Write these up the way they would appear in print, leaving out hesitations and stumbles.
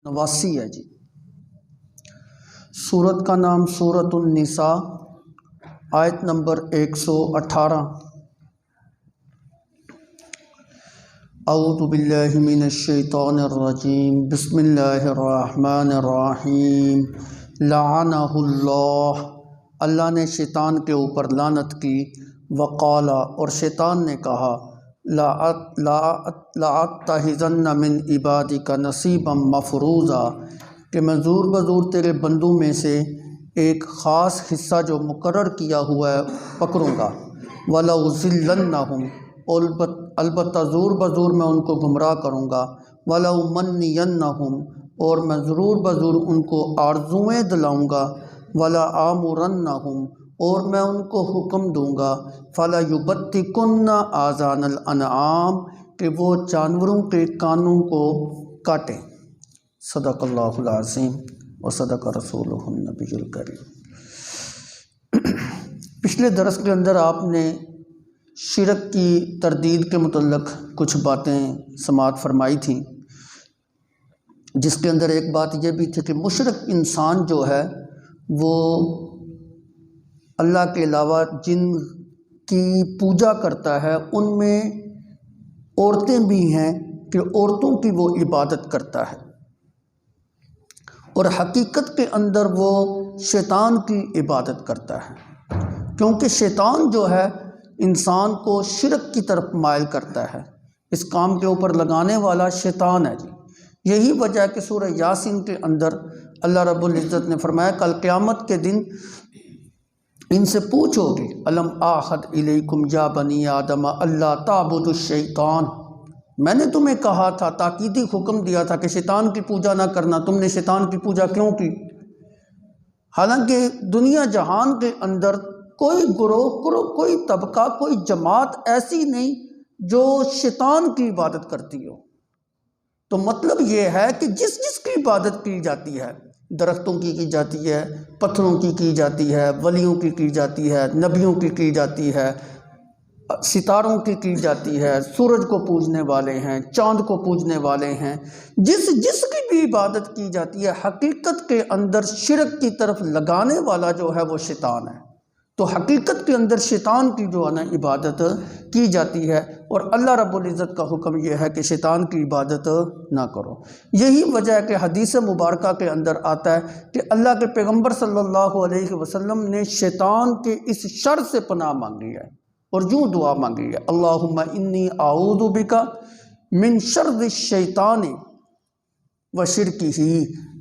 89 ہے جی۔ سورت کا نام سورۃ النساء، آیت نمبر 118۔ اعوذ باللہ من الشیطان الرجیم، بسم اللہ الرحمن الرحیم۔ لعنہ اللہ نے شیطان کے اوپر لعنت کی۔ وقال، اور شیطان نے کہا، لأتخذن من عبادک نصیبا مفروضا، کہ میں زور بزور تیرے بندوں میں سے ایک خاص حصہ جو مقرر کیا ہوا ہے پکڑوں گا۔ وَلَأُضِلَّنَّهُمْ، البتہ زور بزور میں ان کو گمراہ کروں گا۔ وَلَأُمَنِّيَنَّهُمْ، اور میں ضرور بضرور ان کو آرزوئیں دلاؤں گا۔ وَلَآمُرَنَّهُمْ، اور میں ان کو حکم دوں گا۔ فَلَيُبَتِّكُنَّ آذَانَ الْأَنْعَامِ، کہ وہ جانوروں کے کانوں کو کاٹیں۔ صدق اللہ العظیم وصدق رسولہ النبی الکریم۔ پچھلے درس کے اندر آپ نے شرک کی تردید کے متعلق کچھ باتیں سماعت فرمائی تھیں، جس کے اندر ایک بات یہ بھی تھی کہ مشرک انسان جو ہے وہ اللہ کے علاوہ جن کی پوجا کرتا ہے، ان میں عورتیں بھی ہیں کہ عورتوں کی وہ عبادت کرتا ہے، اور حقیقت کے اندر وہ شیطان کی عبادت کرتا ہے، کیونکہ شیطان جو ہے انسان کو شرک کی طرف مائل کرتا ہے۔ اس کام کے اوپر لگانے والا شیطان ہے جی۔ یہی وجہ ہے کہ سورہ یاسین کے اندر اللہ رب العزت نے فرمایا، کل قیامت کے دن ان سے پوچھو گے، الم آحد الیکم یا بنی آدم اللہ تعبدوا الشیطان، میں نے تمہیں کہا تھا، تاکیدی حکم دیا تھا کہ شیطان کی پوجا نہ کرنا، تم نے شیطان کی پوجا کیوں کی؟ حالانکہ دنیا جہان کے اندر کوئی گروہ، کوئی طبقہ، کوئی جماعت ایسی نہیں جو شیطان کی عبادت کرتی ہو۔ تو مطلب یہ ہے کہ جس کی عبادت کی جاتی ہے، درختوں کی جاتی ہے، پتھروں کی جاتی ہے، ولیوں کی جاتی ہے، نبیوں کی جاتی ہے، ستاروں کی جاتی ہے، سورج کو پوجنے والے ہیں، چاند کو پوجنے والے ہیں، جس کی بھی عبادت کی جاتی ہے، حقیقت کے اندر شرک کی طرف لگانے والا جو ہے وہ شیطان ہے۔ تو حقیقت کے اندر شیطان کی جو ہے نا عبادت کی جاتی ہے، اور اللہ رب العزت کا حکم یہ ہے کہ شیطان کی عبادت نہ کرو۔ یہی وجہ ہے کہ حدیث مبارکہ کے اندر آتا ہے کہ اللہ کے پیغمبر صلی اللہ علیہ وسلم نے شیطان کے اس شر سے پناہ مانگی ہے، اور یوں دعا مانگی ہے، اللہم انی اعوذ بک من شر الشیطان و شرکہ،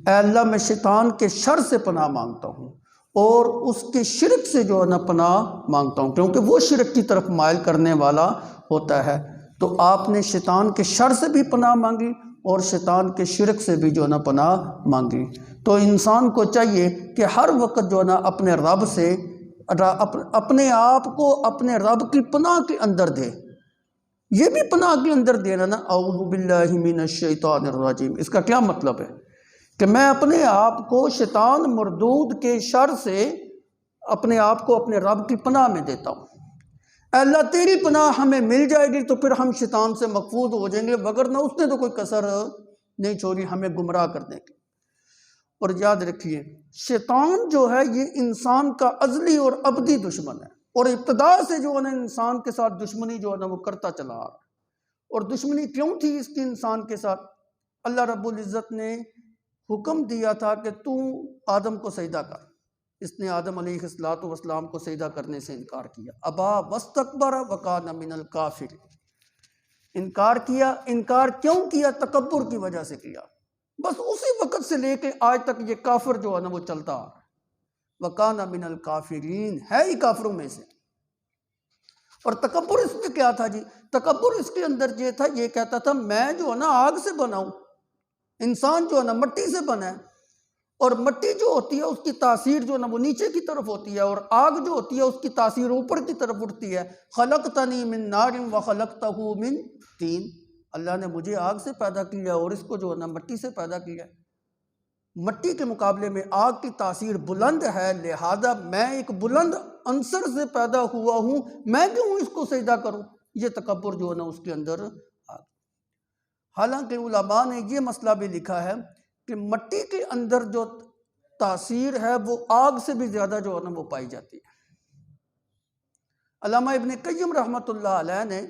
اے اللہ میں شیطان کے شر سے پناہ مانگتا ہوں اور اس کے شرک سے جو ہے نا پناہ مانگتا ہوں، کیونکہ وہ شرک کی طرف مائل کرنے والا ہوتا ہے۔ تو آپ نے شیطان کے شر سے بھی پناہ مانگی اور شیطان کے شرک سے بھی جو ہے نا پناہ مانگی۔ تو انسان کو چاہیے کہ ہر وقت جو ہے نا اپنے رب سے، اپنے آپ کو اپنے رب کی پناہ کے اندر دے۔ یہ بھی پناہ کے اندر دینا نا، اعوذ باللہ من الشیطان الرجیم، اس کا کیا مطلب ہے؟ کہ میں اپنے آپ کو شیطان مردود کے شر سے اپنے آپ کو اپنے رب کی پناہ میں دیتا ہوں۔ اے اللہ تیری پناہ ہمیں مل جائے گی تو پھر ہم شیطان سے محفوظ ہو جائیں گے، وگرنہ اس نے تو کوئی کسر نہیں چھوڑی ہمیں گمراہ کرنے کی۔ اور یاد رکھیے، شیطان جو ہے یہ انسان کا ازلی اور ابدی دشمن ہے، اور ابتدا سے جو ہے نا انسان کے ساتھ دشمنی جو ہے نا وہ کرتا چلا آ رہا ہے۔ اور دشمنی کیوں تھی اس کی انسان کے ساتھ؟ اللہ رب العزت نے حکم دیا تھا کہ تو آدم کو سجدہ کر، اس نے آدم علیہ السلام کو سجدہ کرنے سے انکار کیا۔ ابا واستکبر وکان من الکافرین، انکار کیا۔ انکار کیوں کیا؟ تکبر کی وجہ سے کیا۔ بس اسی وقت سے لے کے آج تک یہ کافر جو ہے نا وہ چلتا آ رہا ہے، وکان من الکافرین، ہے ہی کافروں میں سے۔ اور تکبر اس میں کیا تھا جی؟ تکبر اس کے اندر یہ تھا، یہ کہتا تھا میں جو ہے نا آگ سے بنا ہوں، انسان جو ہے نا مٹی سے بنا ہے، اور مٹی جو ہوتی ہے اس کی تاثیر جو ہے نا وہ نیچے کی طرف ہوتی ہے، اور آگ جو ہوتی ہے اس کی تاثیر اوپر کی طرف اٹھتی ہے۔ خلقتنی من نار وخلقتہ من طین، اللہ نے مجھے آگ سے پیدا کیا اور اس کو جو ہے نا مٹی سے پیدا کیا۔ مٹی کے مقابلے میں آگ کی تاثیر بلند ہے، لہذا میں ایک بلند عنصر سے پیدا ہوا ہوں، میں کیوں اس کو سجدہ کروں؟ یہ تکبر جو ہے نا اس کے اندر آ گیا۔ حالانکہ علماء نے یہ مسئلہ بھی لکھا ہے کہ مٹی کے اندر جو تاثیر ہے وہ آگ سے بھی زیادہ جو ہے نا وہ پائی جاتی ہے۔ علامہ ابن قیم رحمۃ اللہ علیہ نے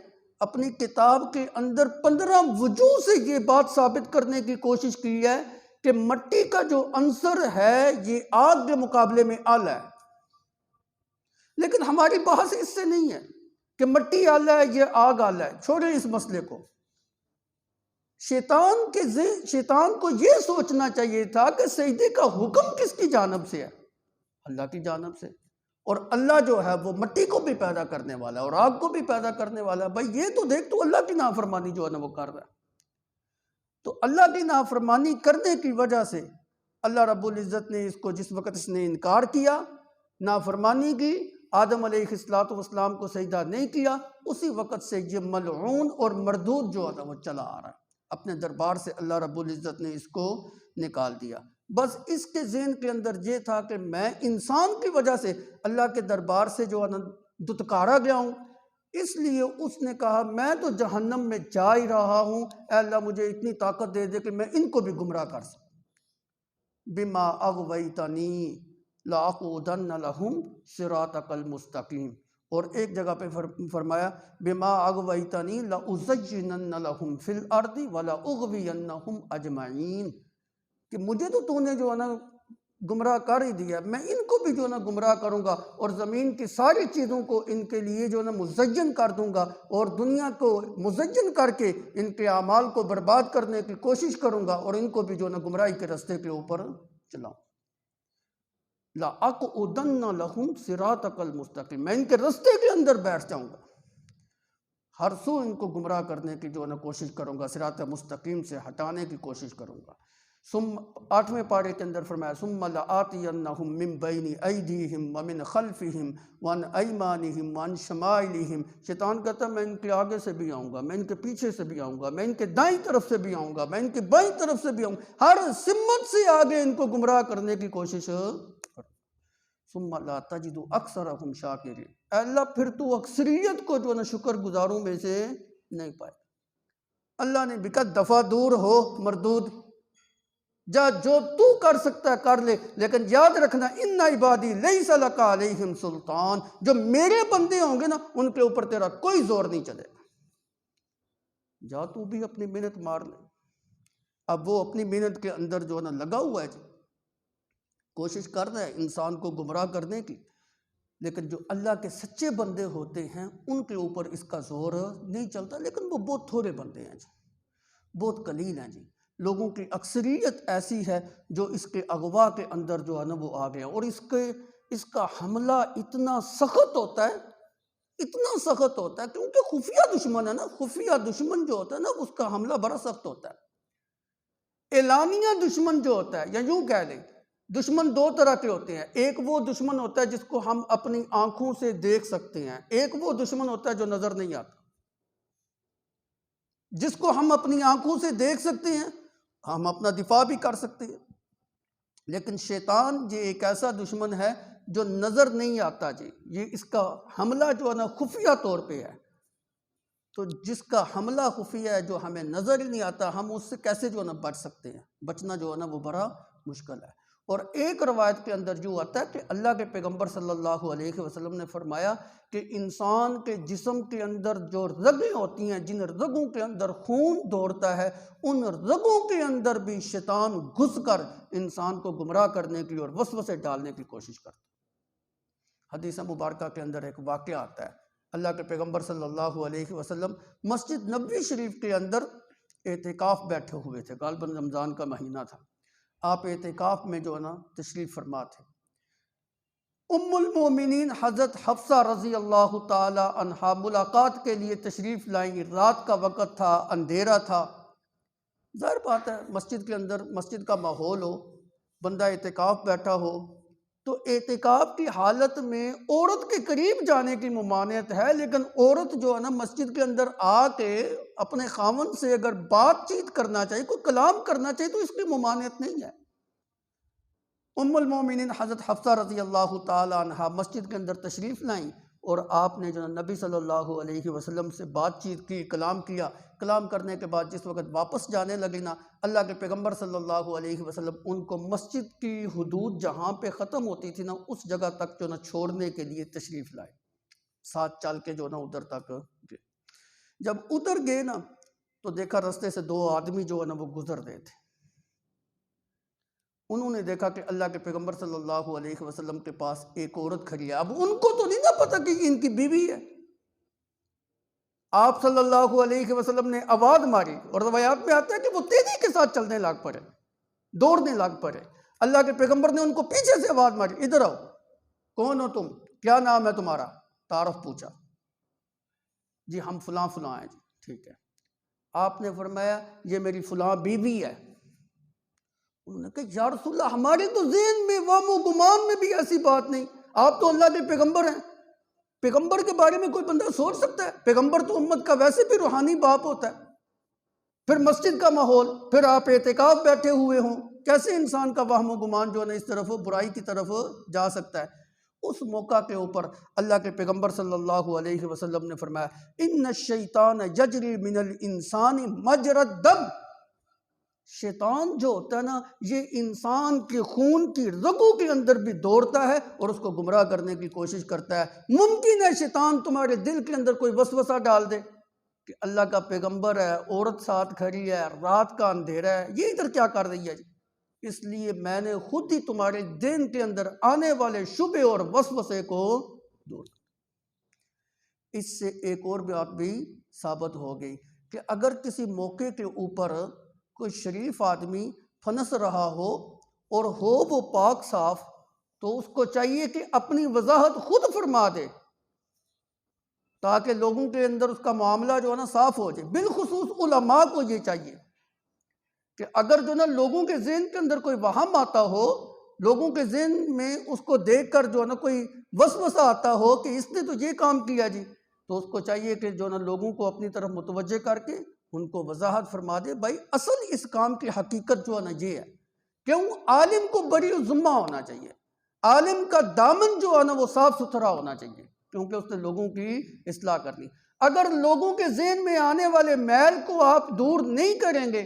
اپنی کتاب کے اندر 15 وجوہ سے یہ بات ثابت کرنے کی کوشش کی ہے کہ مٹی کا جو عنصر ہے یہ آگ کے مقابلے میں اعلیٰ ہے، لیکن ہماری بحث اس سے نہیں ہے کہ مٹی اعلیٰ ہے یہ آگ اعلیٰ ہے، چھوڑیں اس مسئلے کو۔ شیطان کو یہ سوچنا چاہیے تھا کہ سجدے کا حکم کس کی جانب سے ہے؟ اللہ کی جانب سے، اور اللہ جو ہے وہ مٹی کو بھی پیدا کرنے والا ہے اور آگ کو بھی پیدا کرنے والا ہے۔ بھائی یہ تو دیکھ، تو اللہ کی نافرمانی جو ہے نا وہ کر رہا ہے۔ تو اللہ کی نافرمانی کرنے کی وجہ سے اللہ رب العزت نے اس کو، جس وقت اس نے انکار کیا، نافرمانی کی، آدم علیہ السلام کو سجدہ نہیں کیا، اسی وقت سے یہ ملعون اور مردود جو ہے نا وہ چلا آ رہا ہے۔ اپنے دربار سے اللہ رب العزت نے اس کو نکال دیا۔ بس اس کے ذہن کے اندر یہ تھا کہ میں انسان کی وجہ سے اللہ کے دربار سے جو ہے نا دتکارا گیا ہوں، اس لیے اس نے کہا میں تو جہنم میں جا ہی رہا ہوں، اے اللہ مجھے اتنی طاقت دے دے کہ میں ان کو بھی گمراہ کر سکوں۔ بما اغویتنی لاقعدن لہم صراطک المستقیم، اور ایک جگہ پہ فرمایا بما اغویتنی لازینن لہم فی الارض ولاغوینہم اجمعین، کہ مجھے تو نے جو ہے نا گمراہ کر ہی دیا، میں ان کو بھی جو ہے نا گمراہ کروں گا، اور زمین کی ساری چیزوں کو ان کے لیے جو ہے نا مزین کر دوں گا، اور دنیا کو مزین کر کے ان کے اعمال کو برباد کرنے کی کوشش کروں گا، اور ان کو بھی جو ہے نا گمراہی کے راستے کے اوپر چلاؤں۔ لَأَقْعُدَنَّ لَهُمْ صِرَاطَكَ الْمُسْتَقِيمَ، میں ان کے راستے کے اندر بیٹھ جاؤں گا، ہر سو ان کو گمراہ کرنے کی جو ہے نا کوشش کروں گا، صراط مستقیم سے ہٹانے کی کوشش کروں گا۔ 8ویں پارے کے اندر فرمایا ثُمَّ لَآتِيَنَّهُم مِّن بَيْنِ أَيْدِيهِمْ وَمِنْ خَلْفِهِمْ وَعَنْ أَيْمَانِهِمْ وَعَنْ شَمَائِلِهِمْ، شیطان کہتا ہے میں ان کے آگے سے بھی آؤں گا، میں ان کے پیچھے سے بھی آؤں گا، میں ان کے دائیں طرف سے بھی آؤں گا، میں ان کے بائیں طرف سے بھی آؤں گا، ہر سمت سے آگے ان کو گمراہ کرنے کی کوشش کروں۔ ثُمَّ لَا تَجِدُ أَكْثَرَهُمْ شَاكِرِينَ، اے اللہ پھر تو اکثریت کو جو ہے نا شکر گزاروں میں سے نہیں پائے۔ اللہ نے بھی کہا دفع دور ہو مردود، جا جو تو کر سکتا ہے کر لے، لیکن یاد رکھنا ان عبادی لیس لک علیہم سلطان، جو میرے بندے ہوں گے نا ان کے اوپر تیرا کوئی زور نہیں چلے گا، جا تو بھی اپنی محنت مار لے۔ اب وہ اپنی محنت کے اندر جو ہے نا لگا ہوا ہے، کوشش کر رہا ہے انسان کو گمراہ کرنے کی، لیکن جو اللہ کے سچے بندے ہوتے ہیں ان کے اوپر اس کا زور نہیں چلتا، لیکن وہ بہت تھوڑے بندے ہیں جی، بہت قلیل ہیں جی۔ لوگوں کی اکثریت ایسی ہے جو اس کے اغوا کے اندر جو ہے نا وہ آ گیا، اور اس کا حملہ اتنا سخت ہوتا ہے، اتنا سخت ہوتا ہے، کیونکہ خفیہ دشمن ہے نا، خفیہ دشمن جو ہوتا ہے نا اس کا حملہ بڑا سخت ہوتا ہے۔ اعلانیہ دشمن جو ہوتا ہے، یا یوں کہہ لیں دشمن دو طرح کے ہوتے ہیں، ایک وہ دشمن ہوتا ہے جس کو ہم اپنی آنکھوں سے دیکھ سکتے ہیں، ایک وہ دشمن ہوتا ہے جو نظر نہیں آتا۔ جس کو ہم اپنی آنکھوں سے دیکھ سکتے ہیں ہم اپنا دفاع بھی کر سکتے ہیں، لیکن شیطان یہ ایک ایسا دشمن ہے جو نظر نہیں آتا جی، یہ اس کا حملہ جو ہے نا خفیہ طور پہ ہے۔ تو جس کا حملہ خفیہ ہے جو ہمیں نظر ہی نہیں آتا، ہم اس سے کیسے جو ہے نا بچ سکتے ہیں؟ بچنا جو ہے نا وہ بڑا مشکل ہے۔ اور ایک روایت کے اندر جو آتا ہے کہ اللہ کے پیغمبر صلی اللہ علیہ وسلم نے فرمایا کہ انسان کے جسم کے اندر جو رگیں ہوتی ہیں، جن رگوں کے اندر خون دوڑتا ہے، ان رگوں کے اندر بھی شیطان گھس کر انسان کو گمراہ کرنے کی اور وسوسے ڈالنے کی کوشش کرتا ہے۔ حدیث مبارکہ کے اندر ایک واقعہ آتا ہے، اللہ کے پیغمبر صلی اللہ علیہ وسلم مسجد نبوی شریف کے اندر اعتکاف بیٹھے ہوئے تھے، غالباً رمضان کا مہینہ تھا۔ آپ اعتکاف میں جو ہے نا تشریف فرما تھے۔ ام المومنین حضرت حفصہ رضی اللہ تعالی عنہا ملاقات کے لیے تشریف لائیں، رات کا وقت تھا، اندھیرا تھا، ظاہر بات ہے مسجد کے اندر مسجد کا ماحول ہو، بندہ اعتکاف بیٹھا ہو، تو اعتکاف کی حالت میں عورت کے قریب جانے کی ممانعت ہے، لیکن عورت جو ہے نا مسجد کے اندر آ کے اپنے خاوند سے اگر بات چیت کرنا چاہیے، کوئی کلام کرنا چاہیے، تو اس کی ممانعت نہیں ہے۔ ام المومنین حضرت حفصہ رضی اللہ تعالی عنہا مسجد کے اندر تشریف لائیں، اور آپ نے جو ہے نبی صلی اللہ علیہ وسلم سے بات چیت کی، کلام کیا۔ کلام کرنے کے بعد جس وقت واپس جانے لگے نا، اللہ کے پیغمبر صلی اللہ علیہ وسلم ان کو مسجد کی حدود جہاں پہ ختم ہوتی تھی نا، اس جگہ تک جو نا چھوڑنے کے لیے تشریف لائے، ساتھ چل کے جو نا ادھر تک گئے۔ جب ادھر گئے نا تو دیکھا رستے سے دو آدمی جو ہے نا وہ گزر رہے تھے۔ انہوں نے دیکھا کہ اللہ کے پیغمبر صلی اللہ علیہ وسلم کے پاس ایک عورت کھڑی ہے۔ اب ان کو تو نہیں نا پتا کہ ان کی بیوی ہے۔ آپ صلی اللہ علیہ وسلم نے آواز ماری، اور روایات میں آتا ہے کہ وہ تیزی کے ساتھ چلنے لگ پڑے، دوڑنے لگ پڑے۔ اللہ کے پیغمبر نے ان کو پیچھے سے آواز ماری، ادھر آؤ، کون ہو تم، کیا نام ہے تمہارا، تعارف پوچھا، جی ہم فلاں فلاں ہیں، جی ٹھیک ہے۔ آپ نے فرمایا یہ میری فلاں بیوی ہے۔ انہوں نے کہا یا رسول اللہ، ہمارے تو ذہن میں وہم و گمان میں بھی ایسی بات نہیں، آپ تو اللہ کے پیغمبر ہیں، پیغمبر کے بارے میں کوئی بندہ سوچ سکتا ہے؟ پیغمبر تو امت کا ویسے بھی روحانی باپ ہوتا ہے، پھر مسجد کا ماحول، پھر آپ اعتکاف بیٹھے ہوئے ہوں، کیسے انسان کا وہم و گمان جو ہے نا اس طرف برائی کی طرف جا سکتا ہے؟ اس موقع کے اوپر اللہ کے پیغمبر صلی اللہ علیہ وسلم نے فرمایا ان الشیطان یجری من الانسان مجری الدم، شیطان جو ہوتا ہے نا یہ انسان کے خون کی رگوں کے اندر بھی دوڑتا ہے اور اس کو گمراہ کرنے کی کوشش کرتا ہے۔ ممکن ہے شیطان تمہارے دل کے اندر کوئی وسوسہ ڈال دے کہ اللہ کا پیغمبر ہے، عورت ساتھ کھڑی ہے، رات کا اندھیرا ہے، یہ ادھر کیا کر رہی ہے جی؟ اس لیے میں نے خود ہی تمہارے دین کے اندر آنے والے شبہ اور وسوسے کو دور کر۔ اس سے ایک اور بات بھی ثابت ہو گئی کہ اگر کسی موقع کے اوپر کوئی شریف آدمی پھنس رہا ہو اور ہو وہ پاک صاف، تو اس کو چاہیے کہ اپنی وضاحت خود فرما دے تاکہ لوگوں کے اندر اس کا معاملہ جو ہے نا صاف ہو جائے۔ بالخصوص علماء کو یہ چاہیے کہ اگر جو نا لوگوں کے ذہن کے اندر کوئی وہم آتا ہو، لوگوں کے ذہن میں اس کو دیکھ کر جو ہے نا کوئی وسوسہ آتا ہو کہ اس نے تو یہ کام کیا جی، تو اس کو چاہیے کہ جو نا لوگوں کو اپنی طرف متوجہ کر کے ان کو وضاحت فرما دے، بھائی اصل اس کام کی حقیقت جو ہے نا یہ ہے۔ کیوں؟ عالم کو بری ذمہ ہونا چاہیے، عالم کا دامن جو ہے نا وہ صاف ستھرا ہونا چاہیے، کیونکہ اس نے لوگوں کی اصلاح کرنی۔ اگر لوگوں کے ذہن میں آنے والے میل کو آپ دور نہیں کریں گے،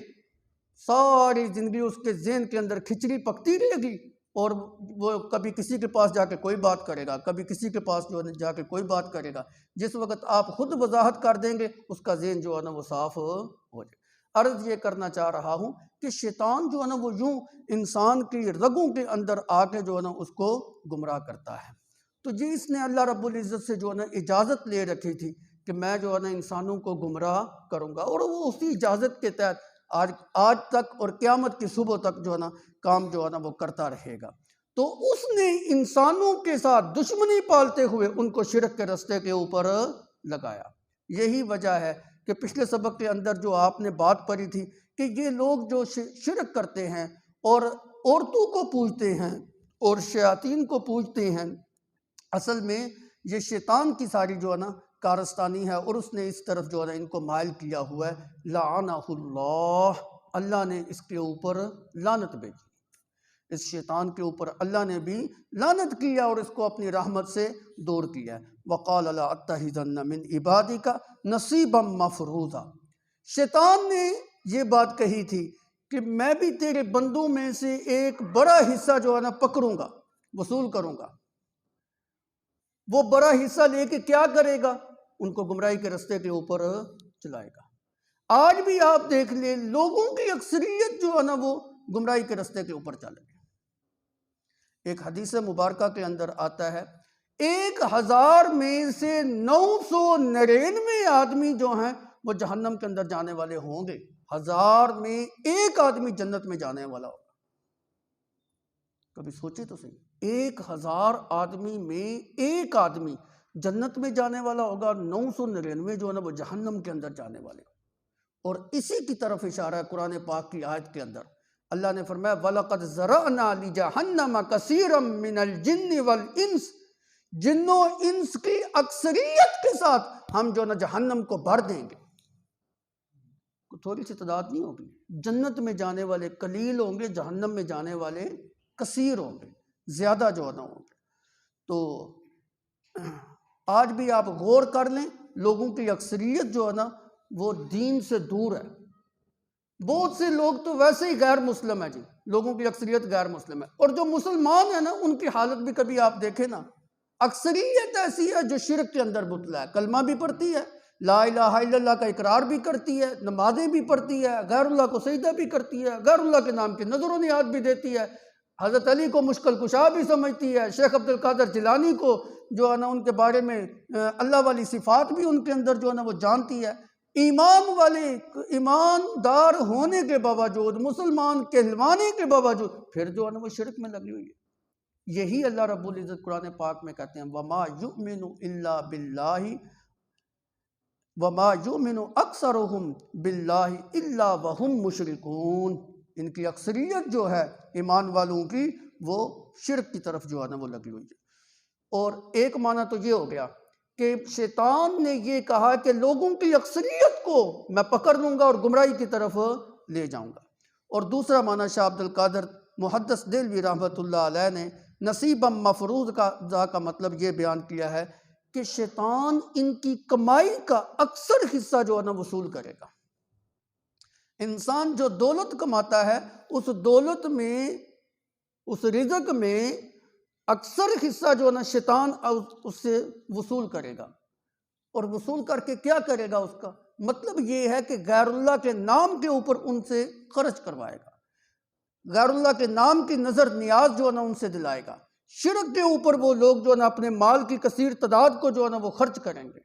ساری زندگی اس کے ذہن کے اندر کھچڑی پکتی رہے گی، اور وہ کبھی کسی کے پاس جا کے کوئی بات کرے گا، کبھی کسی کے پاس جو ہے جا کے کوئی بات کرے گا۔ جس وقت آپ خود وضاحت کر دیں گے اس کا ذہن جو ہے نا وہ صاف ہو جائے۔ عرض یہ کرنا چاہ رہا ہوں کہ شیطان جو ہے نا وہ یوں انسان کی رگوں کے اندر آ کے جو ہے نا اس کو گمراہ کرتا ہے۔ تو جی اس نے اللہ رب العزت سے جو ہے نا اجازت لے رکھی تھی کہ میں جو ہے نا انسانوں کو گمراہ کروں گا، اور وہ اسی اجازت کے تحت آج تک اور قیامت کی صبح تک جو ہے نا کام جو ہے نا وہ کرتا رہے گا۔ تو اس نے انسانوں کے ساتھ دشمنی پالتے ہوئے ان کو شرک کے رستے کے اوپر لگایا۔ یہی وجہ ہے کہ پچھلے سبق کے اندر جو آپ نے بات پڑھی تھی کہ یہ لوگ جو شرک کرتے ہیں اور عورتوں کو پوجتے ہیں اور شیاطین کو پوجتے ہیں، اصل میں یہ شیطان کی ساری جو ہے نا کارستانی ہے، اور اس نے اس طرف جو ہے نا ان کو مائل کیا ہوا ہے۔ لعنہ اللہ، اللہ نے اس کے اوپر لعنت بھیجی، اس شیطان کے اوپر اللہ نے بھی لعنت کیا اور اس کو اپنی رحمت سے دور کیا۔ وَقَالَ لَأَتَّخِذَنَّ مِنْ عِبَادِكَ نَصِيبًا مَفْرُوضًا، شیطان نے یہ بات کہی تھی کہ میں بھی تیرے بندوں میں سے ایک بڑا حصہ جو ہے نا پکڑوں گا، وصول کروں گا۔ وہ بڑا حصہ لے کے کیا کرے گا؟ ان کو گمراہی کے رستے کے اوپر چلائے گا۔ آج بھی آپ دیکھ لیں لوگوں کی اکثریت جو ہے نا وہ گمراہی کے رستے کے اوپر چلے گی۔ ایک حدیث مبارکہ کے اندر آتا ہے 1000 میں سے 999 آدمی جو ہیں وہ جہنم کے اندر جانے والے ہوں گے، 1000 میں ایک آدمی جنت میں جانے والا ہوگا۔ کبھی سوچے تو صحیح، 1000 آدمی میں ایک آدمی جنت میں جانے والا ہوگا، 999 جو ہے نا وہ جہنم کے اندر جانے والے۔ اور اسی کی طرف اشارہ ہے قرآن پاک کی آیت کے اندر، اللہ نے فرمایا وَلَقَدْ زَرَعْنَا لِجَهَنَّمَ كَثِيرًا مِنَ الْجِنِّ وَالْإِنسِ، جنوں انس کی اکثریت کے ساتھ ہم جو نا جہنم کو بھر دیں گے۔ تھوڑی سی تعداد نہیں ہوگی، جنت میں جانے والے قلیل ہوں گے، جہنم میں جانے والے کثیر ہوں گے، زیادہ جو نہ ہوں گے۔ آج بھی آپ غور کر لیں، لوگوں کی اکثریت جو ہے نا وہ دین سے دور ہے۔ بہت سے لوگ تو ویسے ہی غیر مسلم ہے جی، لوگوں کی اکثریت غیر مسلم ہے، اور جو مسلمان ہیں نا ان کی حالت بھی کبھی آپ دیکھیں نا، اکثریت ایسی ہے جو شرک کے اندر مبتلا ہے، کلمہ بھی پڑھتی ہے، لا الہ الا اللہ کا اقرار بھی کرتی ہے، نمازیں بھی پڑھتی ہے، غیر اللہ کو سجدہ بھی کرتی ہے، غیر اللہ کے نام کی نظر و نیاز بھی دیتی ہے، حضرت علی کو مشکل کشا بھی سمجھتی ہے، شیخ عبد القادر جیلانی کو جو ہے نا ان کے بارے میں اللہ والی صفات بھی ان کے اندر جو ہے نا وہ جانتی ہے۔ ایماندار ہونے کے باوجود، مسلمان کہلوانے کے باوجود پھر جو ہے نا وہ شرک میں لگی ہوئی ہے۔ یہی اللہ رب العزت قرآن پاک میں کہتے ہیں وَمَا يُؤْمِنُ إِلَّا بِاللَّهِ وَمَا يُؤْمِنُ أَكْثَرُهُمْ بِاللَّهِ إِلَّا وَهُمْ مُشْرِكُونَ۔ ان کی اکثریت جو ہے ایمان والوں کی وہ شرک کی طرف جو ہے نا وہ لگی ہوئی ہے۔ اور ایک معنی تو یہ ہو گیا کہ شیطان نے یہ کہا کہ لوگوں کی اکثریت کو میں پکڑ لوں گا اور گمراہی کی طرف لے جاؤں گا، اور دوسرا معنی شاہ عبد القادر محدث دہلوی رحمۃ اللہ علیہ نے نصیبا مفروض کا مطلب یہ بیان کیا ہے کہ شیطان ان کی کمائی کا اکثر حصہ جو ہے نا وصول کرے گا۔ انسان جو دولت کماتا ہے اس دولت میں، اس رزق میں اکثر حصہ جو ہے نا شیطان اس سے وصول کرے گا، اور وصول کر کے کیا کرے گا؟ اس کا مطلب یہ ہے کہ غیر اللہ کے نام کے اوپر ان سے خرچ کروائے گا، غیر اللہ کے نام کی نظر نیاز جو ہے نا ان سے دلائے گا، شرک کے اوپر وہ لوگ جو ہے نا اپنے مال کی کثیر تعداد کو جو ہے نا وہ خرچ کریں گے۔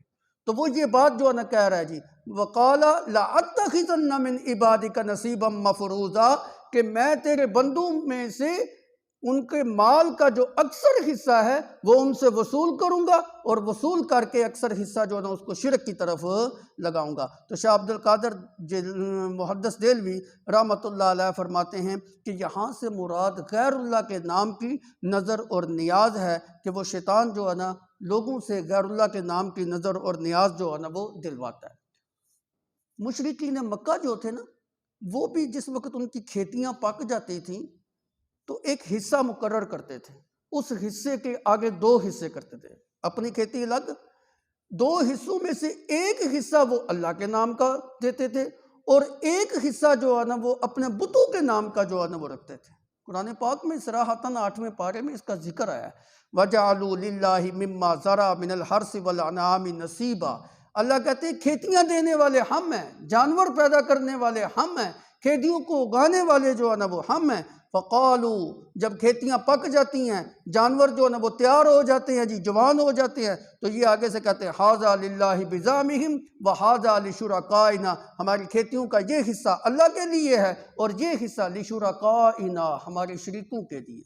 تو وہ یہ بات جو ہے نا کہہ رہا ہے جی وَقَالَ لَأَتَّخِذَنَّ مِنْ عِبَادِكَ نَصِيبًا مَفْرُوضًا، کہ میں تیرے بندوں میں سے ان کے مال کا جو اکثر حصہ ہے وہ ان سے وصول کروں گا، اور وصول کر کے اکثر حصہ جو ہے نا اس کو شرک کی طرف لگاؤں گا۔ تو شاہ عبد القادر محدث دہلوی رحمۃ اللہ علیہ فرماتے ہیں کہ یہاں سے مراد غیر اللہ کے نام کی نظر اور نیاز ہے، کہ وہ شیطان جو ہے نا لوگوں سے غیر اللہ کے نام کی نظر اور نیاز جو ہے نا وہ دلواتا ہے۔ مشرکین مکہ جو تھے نا وہ بھی جس وقت ان کی کھیتیاں پک جاتی تھیں تو ایک حصہ مقرر کرتے تھے، اس حصے کے آگے 2 حصے کرتے تھے، اپنی کھیتی الگ، 2 حصوں میں سے ایک حصہ وہ اللہ کے نام کا دیتے تھے، اور ایک حصہ جو ہے نا وہ اپنے بتوں کے نام کا جو ہے نا وہ رکھتے تھے۔ قرآن پاک میں صراحتاً 8ویں پارے میں اس کا ذکر آیا ہے وَجَعَلُوا لِلَّهِ مِمَّا زَرَعَ مِنَ الْحَرْثِ وَالْأَنْعَامِ نَصِيبًا۔ اللہ کہتے ہیں کھیتیاں دینے والے ہم ہیں، جانور پیدا کرنے والے ہم ہیں، کھیتیوں کو اگانے والے جو ہے نا وہ ہم ہیں۔ فَقَالُوا، جب کھیتیاں پک جاتی ہیں، جانور جو ہے نا وہ تیار ہو جاتے ہیں جی، جوان ہو جاتے ہیں، تو یہ آگے سے کہتے ہیں ہَذَا لِلَّهِ بِزَعْمِهِمْ وَهَذَا لِشُرَكَائِنَا، ہماری کھیتیوں کا یہ حصہ اللہ کے لیے ہے اور یہ حصہ لِشُرَكَائِنَا، ہمارے شریکوں کے لیے،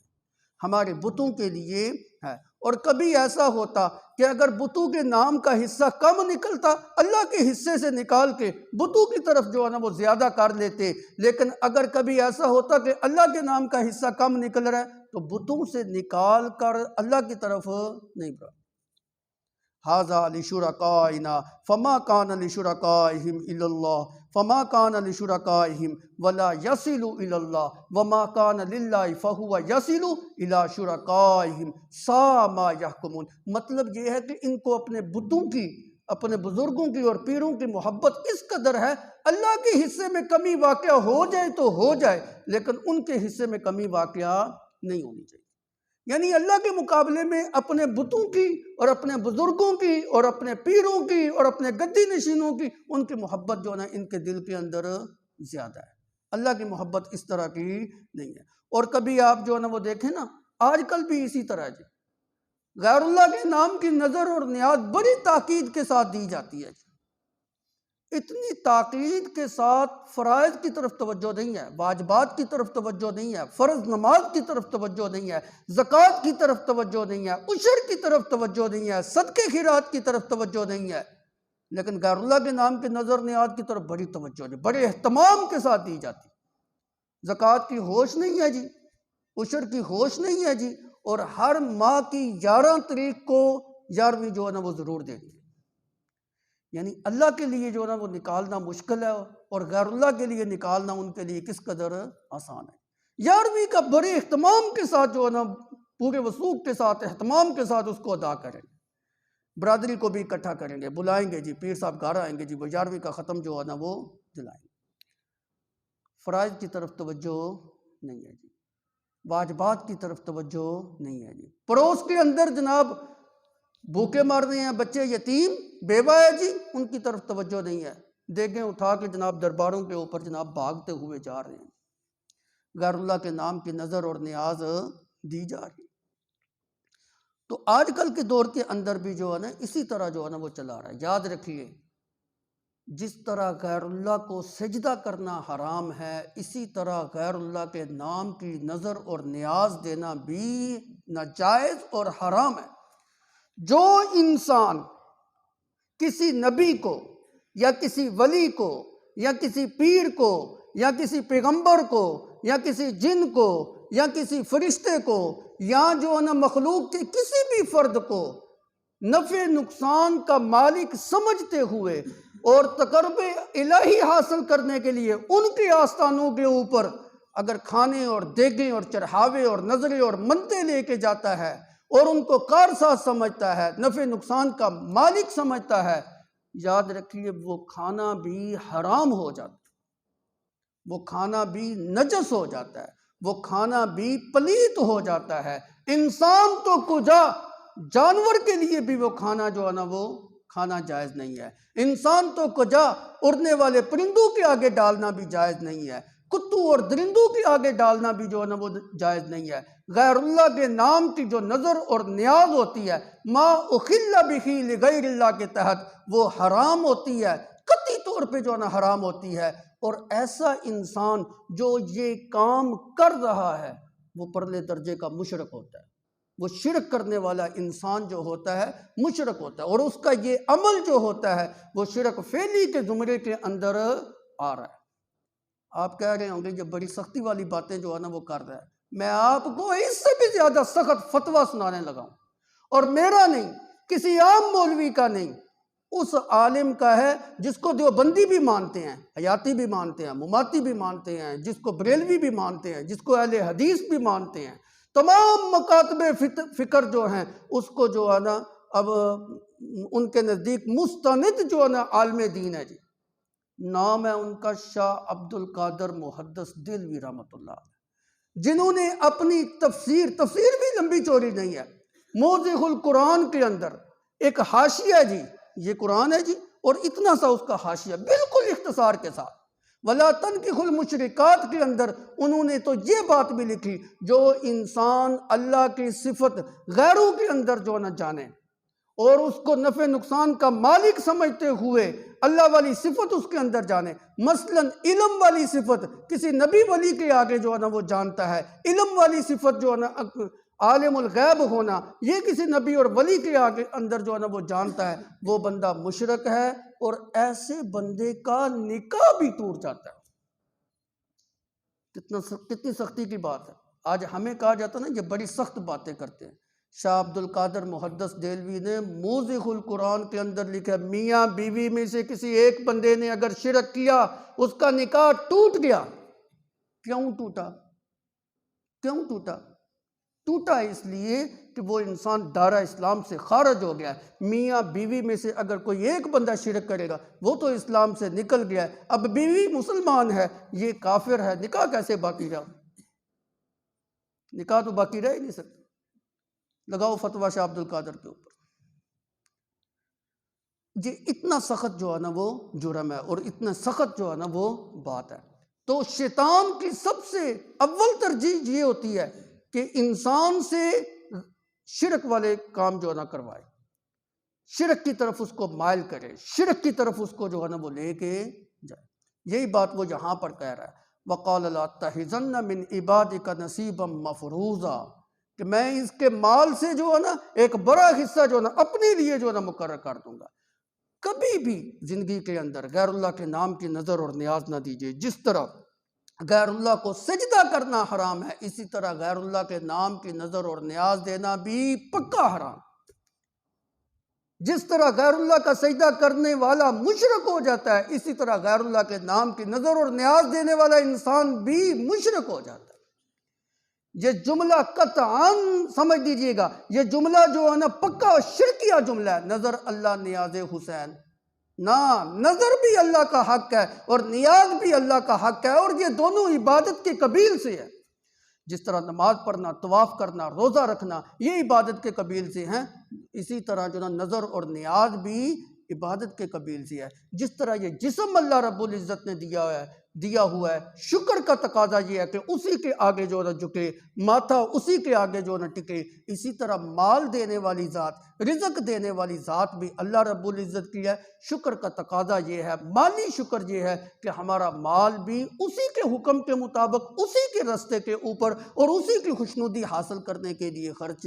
ہمارے بتوں کے لیے ہے۔ اور کبھی ایسا ہوتا کہ اگر بتوں کے نام کا حصہ کم نکلتا، اللہ کے حصے سے نکال کے بتوں کی طرف جو ہے نا وہ زیادہ کر لیتے، لیکن اگر کبھی ایسا ہوتا کہ اللہ کے نام کا حصہ کم نکل رہا ہے تو بتوں سے نکال کر اللہ کی طرف نہیں بڑھا۔ هَذَا لِشُرَكَائِنَا فَمَا كَانَ لِشُرَكَائِهِمْ إِلَّا اللَّهُ فَمَا كَانَ لِشُرَكَائِهِمْ وَلَا يَصِلُ إِلَى اللَّهِ وَمَا كَانَ لِلَّهِ فَهُوَ يَصِلُ إِلَى شُرَكَائِهِمْ سَاءَ مَا يَحْكُمُونَ۔ مطلب یہ ہے کہ ان کو اپنے بتوں کی، اپنے بزرگوں کی اور پیروں کی محبت اس قدر ہے، اللہ کے حصے میں کمی واقعہ ہو جائے تو ہو جائے، لیکن ان کے حصے میں کمی واقعہ نہیں ہونی چاہیے۔ یعنی اللہ کے مقابلے میں اپنے بتوں کی اور اپنے بزرگوں کی اور اپنے پیروں کی اور اپنے گدی نشینوں کی ان کی محبت جو ہے نا ان کے دل کے اندر زیادہ ہے۔ اللہ کی محبت اس طرح کی نہیں ہے۔ اور کبھی آپ جو ہے نا وہ دیکھیں نا، آج کل بھی اسی طرح جی غیر اللہ کے نام کی نظر اور نیاز بڑی تاکید کے ساتھ دی جاتی ہے، اتنی تاکید کے ساتھ فرائض کی طرف توجہ نہیں ہے، واجبات کی طرف توجہ نہیں ہے، فرض نماز کی طرف توجہ نہیں ہے، زکوٰۃ کی طرف توجہ نہیں ہے، عشر کی طرف توجہ نہیں ہے، صدقے خیرات کی طرف توجہ نہیں ہے، لیکن غیر اللہ کے نام کی نظر نیاز کی طرف بڑی توجہ ہے، بڑے اہتمام کے ساتھ دی جاتی۔ زکوٰۃ کی ہوش نہیں ہے جی، عشر کی ہوش نہیں ہے جی، اور ہر ماہ کی 11 تاریخ کو 11ویں جو ہے نا وہ ضرور دینی ہے۔ یعنی اللہ کے لیے جو ہے نا وہ نکالنا مشکل ہے، اور غیر اللہ کے لیے نکالنا ان کے لیے کس قدر آسان ہے۔ 11ویں کا بڑے اہتمام کے ساتھ جو ہے نا پورے وثوق کے ساتھ اہتمام کے ساتھ اس کو ادا کریں۔ برادری کو بھی اکٹھا کریں گے، بلائیں گے جی، پیر صاحب گھر آئیں گے جی، وہ 11ویں کا ختم جو ہے نا وہ دلائیں گے۔ فرائض کی طرف توجہ نہیں ہے جی، واجبات کی طرف توجہ نہیں ہے جی۔ پڑوس کے اندر جناب بھوکے مر رہے ہیں بچے، یتیم بیوہ ہے جی، ان کی طرف توجہ نہیں ہے، دیگیں اٹھا کے جناب درباروں کے اوپر جناب بھاگتے ہوئے جا رہے ہیں، غیر اللہ کے نام کی نظر اور نیاز دی جا رہی ہے۔ تو آج کل کے دور کے اندر بھی جو ہے نا اسی طرح جو ہے نا وہ چلا رہا ہے۔ یاد رکھیے، جس طرح غیر اللہ کو سجدہ کرنا حرام ہے، اسی طرح غیر اللہ کے نام کی نظر اور نیاز دینا بھی ناجائز اور حرام ہے۔ جو انسان کسی نبی کو یا کسی ولی کو یا کسی پیر کو یا کسی پیغمبر کو یا کسی جن کو یا کسی فرشتے کو یا جو ہے نا مخلوق کے کسی بھی فرد کو نفع نقصان کا مالک سمجھتے ہوئے اور تقرب الہی حاصل کرنے کے لیے ان کے آستانوں کے اوپر اگر کھانے اور دیگیں اور چڑھاوے اور نظریں اور منتیں لے کے جاتا ہے اور ان کو کارساز سمجھتا ہے، نفع نقصان کا مالک سمجھتا ہے، یاد رکھیے وہ کھانا بھی حرام ہو جاتا ہے، وہ کھانا بھی نجس ہو جاتا ہے، وہ کھانا بھی پلیت ہو جاتا ہے۔ انسان تو کجا، جانور کے لیے بھی وہ کھانا جو ہے نا وہ کھانا جائز نہیں ہے۔ انسان تو کجا، اڑنے والے پرندوں کے آگے ڈالنا بھی جائز نہیں ہے، کتوں اور درندوں کے آگے ڈالنا بھی جو ہے نا وہ جائز نہیں ہے۔ غیر اللہ کے نام کی جو نظر اور نیاز ہوتی ہے، ما اخل بہ لغیر اللہ کے تحت، وہ حرام ہوتی ہے، قطعی طور پہ جو ہے نا حرام ہوتی ہے۔ اور ایسا انسان جو یہ کام کر رہا ہے وہ پرلے درجے کا مشرک ہوتا ہے، وہ شرک کرنے والا انسان جو ہوتا ہے مشرک ہوتا ہے، اور اس کا یہ عمل جو ہوتا ہے وہ شرک فعلی کے زمرے کے اندر آ رہا ہے۔ آپ کہہ رہے ہوں گے یہ بڑی سختی والی باتیں جو ہے نا وہ کر رہا ہے، میں آپ کو اس سے بھی زیادہ سخت فتویٰ سنانے لگا ہوں، اور میرا نہیں، کسی عام مولوی کا نہیں، اس عالم کا ہے جس کو دیوبندی بھی مانتے ہیں، حیاتی بھی مانتے ہیں، مماتی بھی مانتے ہیں، جس کو بریلوی بھی مانتے ہیں، جس کو اہل حدیث بھی مانتے ہیں، تمام مکاتب فکر جو ہیں اس کو جو ہے نا اب ان کے نزدیک مستند جو ہے نا عالم دین ہے جی۔ نام ہے ان کا شاہ عبد القادر محدث دہلوی رحمۃ اللہ، جنہوں نے اپنی تفسیر بھی لمبی چوڑی نہیں ہے، موضح القرآن کے اندر ایک حاشیہ جی، یہ قرآن ہے جی اور اتنا سا اس کا حاشیہ بالکل اختصار کے ساتھ، وَلَا تَنْكِحُوا الْمُشْرِكَاتِ کے اندر انہوں نے تو یہ بات بھی لکھی، جو انسان اللہ کی صفت غیروں کے اندر جو نہ جانے اور اس کو نفع نقصان کا مالک سمجھتے ہوئے اللہ والی صفت اس کے اندر جانے، مثلا علم والی صفت کسی نبی ولی کے آگے جو ہے نا وہ جانتا ہے، علم والی صفت جو ہے نا عالم الغیب ہونا یہ کسی نبی اور ولی کے آگے اندر جو ہے نا وہ جانتا ہے، وہ بندہ مشرک ہے، اور ایسے بندے کا نکاح بھی ٹوٹ جاتا ہے۔ کتنی سختی کی بات ہے۔ آج ہمیں کہا جاتا ہے نا یہ بڑی سخت باتیں کرتے ہیں۔ شاہ عبد القادر محدث دہلوی نے موضح القرآن کے اندر لکھا، میاں بیوی میں سے کسی ایک بندے نے اگر شرک کیا اس کا نکاح ٹوٹ گیا۔ کیوں ٹوٹا؟ کیوں ٹوٹا؟ ٹوٹا اس لیے کہ وہ انسان دائرہ اسلام سے خارج ہو گیا ہے۔ میاں بیوی میں سے اگر کوئی ایک بندہ شرک کرے گا وہ تو اسلام سے نکل گیا ہے، اب بیوی مسلمان ہے یہ کافر ہے، نکاح کیسے باقی رہا؟ نکاح تو باقی رہ ہی نہیں سکتا۔ لگاؤ فتویٰ شاہ عبد القادر کے اوپر۔ یہ اتنا سخت جو ہے نا وہ جرم ہے اور اتنا سخت جو ہے نا وہ بات ہے۔ تو شیطان کی سب سے اول ترجیح یہ ہوتی ہے کہ انسان سے شرک والے کام جو ہے نا کروائے، شرک کی طرف اس کو مائل کرے، شرک کی طرف اس کو جو ہے نا وہ لے کے جائے۔ یہی بات وہ یہاں پر کہہ رہا ہے، وَقَالَ لَا تَحِزَنَّ مِنْ عِبَادِكَ نَصِيبًا مَفْرُوضًا، کہ میں اس کے مال سے جو ہے نا ایک بڑا حصہ جو ہے نا اپنے لیے جو ہے نا مقرر کر دوں گا۔ کبھی بھی زندگی کے اندر غیر اللہ کے نام کی نظر اور نیاز نہ دیجیے۔ جس طرح غیر اللہ کو سجدہ کرنا حرام ہے، اسی طرح غیر اللہ کے نام کی نظر اور نیاز دینا بھی پکا حرام۔ جس طرح غیر اللہ کا سجدہ کرنے والا مشرک ہو جاتا ہے، اسی طرح غیر اللہ کے نام کی نظر اور نیاز دینے والا انسان بھی مشرک ہو جاتا ہے۔ یہ جملہ قطعاً سمجھ لیجئے گا، یہ جملہ جو ہے نا پکا شرکیہ جملہ ہے۔ نظر اللہ نیاز حسین، نہ نظر بھی اللہ کا حق ہے اور نیاز بھی اللہ کا حق ہے، اور یہ دونوں عبادت کے قبیل سے ہے۔ جس طرح نماز پڑھنا، طواف کرنا، روزہ رکھنا یہ عبادت کے قبیل سے ہیں، اسی طرح جو نا نظر اور نیاز بھی عبادت کے قبیل سے ہے۔ جس طرح یہ جسم اللہ رب العزت نے دیا ہوا ہے، شکر کا تقاضا یہ ہے کہ اسی کے آگے جو نہ جھکے، ماتھا اسی کے آگے جو نہ ٹکے۔ اسی طرح مال دینے والی ذات، رزق دینے والی ذات بھی اللہ رب العزت کی ہے۔ شکر کا تقاضا یہ ہے، مالی شکر یہ ہے کہ ہمارا مال بھی اسی کے حکم کے مطابق، اسی کے رستے کے اوپر اور اسی کی خوشنودی حاصل کرنے کے لیے خرچ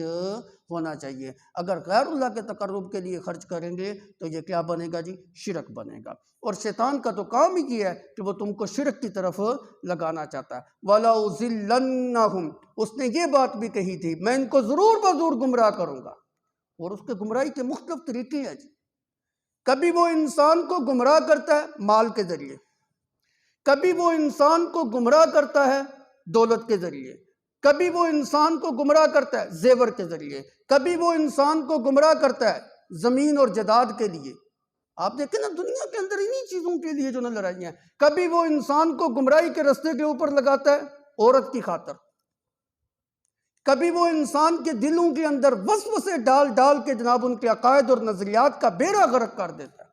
ہونا چاہیے۔ اگر غیر اللہ کے تقرب کے لیے خرچ کریں گے تو یہ کیا بنے گا جی؟ شرک بنے گا۔ اور شیطان کا تو کام ہی یہ ہے کہ وہ تم کو شرک کی طرف لگانا چاہتا ہے۔ وَلَأُضِلَّنَّهُمْ، اس نے یہ بات بھی کہی تھی، میں ان کو ضرور بضرور گمراہ کروں گا۔ اور اس کے گمراہی کے مختلف طریقے ہیں جی۔ کبھی وہ انسان کو گمراہ کرتا ہے مال کے ذریعے، کبھی وہ انسان کو گمراہ کرتا ہے دولت کے ذریعے، کبھی وہ انسان کو گمراہ کرتا ہے زیور کے ذریعے، کبھی وہ انسان کو گمراہ کرتا ہے زمین اور جائیداد کے لیے۔ آپ دیکھیں نا دنیا کے اندر انہی چیزوں کے لیے جو نہ لڑائیاں ہیں۔ کبھی وہ انسان کو گمراہی کے رستے کے اوپر لگاتا ہے عورت کی خاطر، کبھی وہ انسان کے دلوں کے اندر وسوسے ڈال ڈال کے جناب ان کے عقائد اور نظریات کا بیڑا غرق کر دیتا ہے۔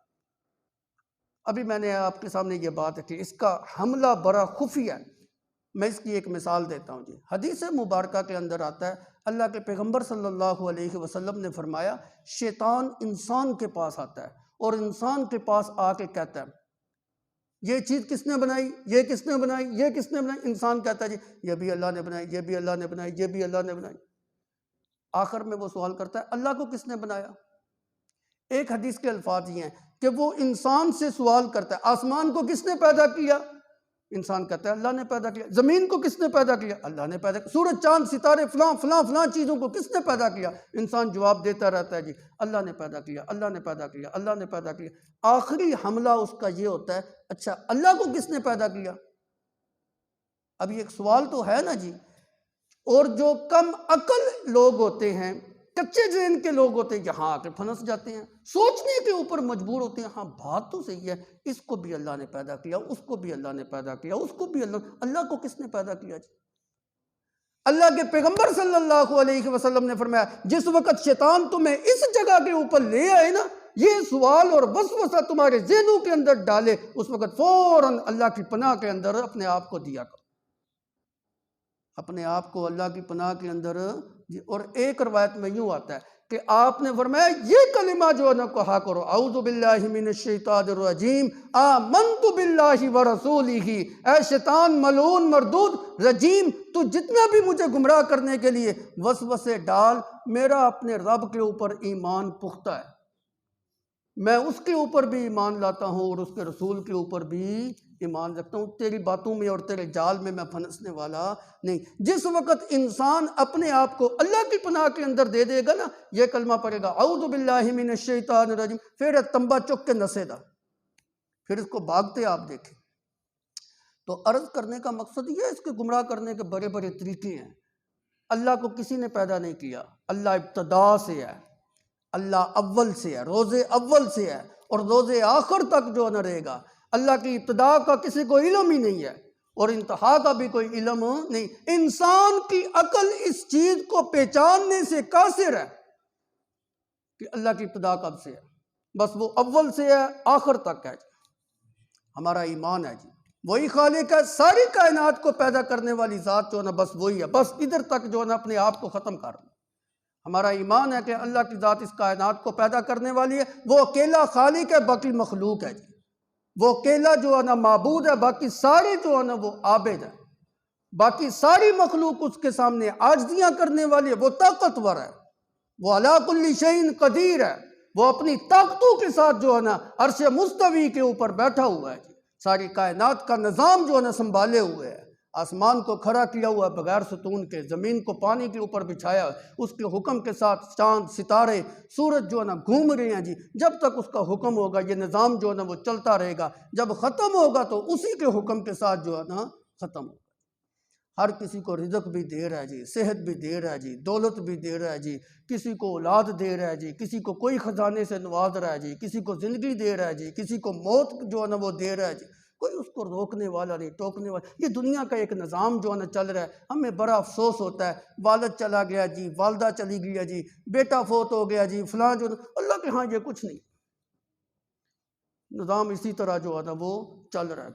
ابھی میں نے آپ کے سامنے یہ بات رکھی، اس کا حملہ بڑا خفیہ ہے۔ میں اس کی ایک مثال دیتا ہوں جی۔ حدیث مبارکہ کے اندر آتا ہے، اللہ کے پیغمبر صلی اللہ علیہ وسلم نے فرمایا، شیطان انسان کے پاس آتا ہے اور انسان کے پاس آ کے کہتا ہے یہ چیز کس نے بنائی، یہ کس نے بنائی، یہ کس نے بنائی؟ انسان کہتا ہے جی یہ بھی اللہ نے بنائی، یہ بھی اللہ نے بنائی، یہ بھی اللہ نے بنائی۔ آخر میں وہ سوال کرتا ہے اللہ کو کس نے بنایا؟ ایک حدیث کے الفاظ یہ ہیں کہ وہ انسان سے سوال کرتا ہے آسمان کو کس نے پیدا کیا؟ انسان کہتا ہے اللہ نے پیدا کیا۔ زمین کو کس نے پیدا کیا؟ اللہ نے پیدا کیا۔ سورج چاند ستارے فلاں فلاں فلاں چیزوں کو کس نے پیدا کیا؟ انسان جواب دیتا رہتا ہے جی اللہ نے پیدا کیا، اللہ نے پیدا کیا، اللہ نے پیدا کیا۔ آخری حملہ اس کا یہ ہوتا ہے اچھا اللہ کو کس نے پیدا کیا؟ اب یہ ایک سوال تو ہے نا جی۔ اور جو کم عقل لوگ ہوتے ہیں، کچے ذہن کے لوگ ہوتے ہیں، یہاں آ کے پھنس جاتے ہیں، سوچنے کے اوپر مجبور ہوتے ہیں، ہاں بات تو صحیح ہے، اس کو بھی اللہ نے پیدا کیا، اس کو بھی اللہ نے پیدا کیا، اس کو بھی اللہ کو کس نے پیدا کیا جی؟ اللہ کے پیغمبر صلی اللہ علیہ وسلم نے فرمایا جس وقت شیطان تمہیں اس جگہ کے اوپر لے آئے نا، یہ سوال اور وسوسہ تمہارے ذہنوں کے اندر ڈالے، اس وقت فوراً اللہ کی پناہ کے اندر اپنے آپ کو دیا کرو، اپنے آپ کو اللہ کی پناہ کے اندر۔ اور ایک روایت میں یوں آتا ہے کہ آپ نے فرمایا یہ کلمہ جو ہے نا کہا کرو، اعوذ باللہ من الشیطان الرجیم آمنت باللہ ورسولہ۔ اے شیطان ملعون مردود رجیم، تو جتنا بھی مجھے گمراہ کرنے کے لیے وسوسے ڈال، میرا اپنے رب کے اوپر ایمان پختہ ہے، میں اس کے اوپر بھی ایمان لاتا ہوں اور اس کے رسول کے اوپر بھی ایمان رکھتا ہوں، تیری باتوں میں اور تیرے جال میں پھنسنے والا نہیں۔ جس وقت انسان اپنے آپ کو اللہ کی پناہ کے اندر دے دے گا نا، یہ کلمہ پڑھے گا اعوذ باللہ من الشیطان الرجیم، پھر ایک تنبا چک کے نسے دا، پھر اس کو بھاگتے آپ دیکھیں۔ تو عرض کرنے کا مقصد یہ ہے، اس کے گمراہ کرنے کے بڑے بڑے طریقے ہیں۔ اللہ کو کسی نے پیدا نہیں کیا، اللہ ابتدا سے ہے، اللہ اول سے ہے، روز اول سے ہے اور روز آخر تک جو نہ رہے گا۔ اللہ کی ابتدا کا کسی کو علم ہی نہیں ہے اور انتہا کا بھی کوئی علم نہیں۔ انسان کی عقل اس چیز کو پہچاننے سے قاصر ہے کہ اللہ کی ابتدا کب سے ہے، بس وہ اول سے ہے آخر تک ہے۔ ہمارا ایمان ہے جی وہی خالق ہے، ساری کائنات کو پیدا کرنے والی ذات جو ہے نا بس وہی ہے، بس ادھر تک جو ہے نا اپنے آپ کو ختم کر دیں۔ ہمارا ایمان ہے کہ اللہ کی ذات اس کائنات کو پیدا کرنے والی ہے، وہ اکیلا خالق ہے، باقی مخلوق ہے جی، وہ اکیلا جو ہے نا معبود ہے، باقی سارے جو ہے نا وہ عابد ہے، باقی ساری مخلوق اس کے سامنے عاجزیاں کرنے والی ہے، وہ طاقتور ہے، وہ علی کل شیء قدیر ہے، وہ اپنی طاقتوں کے ساتھ جو ہے نا عرش مستوی کے اوپر بیٹھا ہوا ہے جی، ساری کائنات کا نظام جو ہے نا سنبھالے ہوئے ہے، آسمان کو کھڑا کیا ہوا بغیر ستون کے، زمین کو پانی کے اوپر بچھایا، اس کے حکم کے ساتھ چاند ستارے سورج جو ہے نا گھوم رہے ہیں جی، جب تک اس کا حکم ہوگا یہ نظام جو ہے نا وہ چلتا رہے گا، جب ختم ہوگا تو اسی کے حکم کے ساتھ جو ہے نا ختم ہوگا۔ ہر کسی کو رزق بھی دے رہا ہے جی، صحت بھی دے رہا ہے جی، دولت بھی دے رہا ہے جی، کسی کو اولاد دے رہا ہے جی، کسی کو کوئی خزانے سے نواز رہا ہے جی، کسی کو زندگی دے رہا ہے جی، کسی کو موت جو ہے نا وہ دے رہا ہے جی، کوئی اس کو روکنے والا نہیں، ٹوکنے والا۔ یہ دنیا کا ایک نظام جو ہے نا چل رہا ہے، ہمیں بڑا افسوس ہوتا ہے، والد چلا گیا جی، والدہ چلی گئی جی، بیٹا فوت ہو گیا جی، فلاں جو، اللہ کے ہاں یہ کچھ نہیں، نظام اسی طرح جو ہے نا وہ چل رہا ہے۔